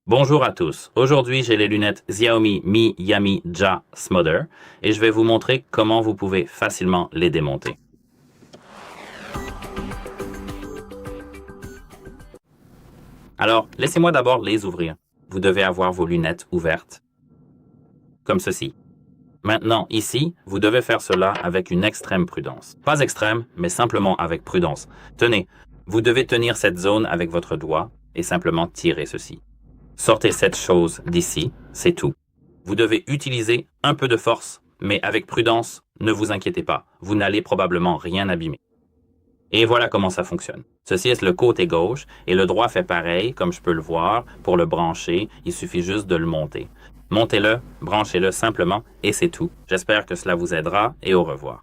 Bonjour à tous. Aujourd'hui, j'ai les lunettes Xiaomi Mi Yami Ja Smother et je vais vous montrer comment vous pouvez facilement les démonter. Alors, laissez-moi d'abord les ouvrir. Vous devez avoir vos lunettes ouvertes, comme ceci. Maintenant, ici, vous devez faire cela avec une extrême prudence. Pas extrême, mais simplement avec prudence. Tenez, vous devez tenir cette zone avec votre doigt et simplement tirer ceci. Sortez cette chose d'ici, c'est tout. Vous devez utiliser un peu de force, mais avec prudence, ne vous inquiétez pas, vous n'allez probablement rien abîmer. Et voilà comment ça fonctionne. Ceci est le côté gauche, et le droit fait pareil, comme je peux le voir. Pour le brancher, il suffit juste de le monter. Montez-le, branchez-le simplement, et c'est tout. J'espère que cela vous aidera, et au revoir.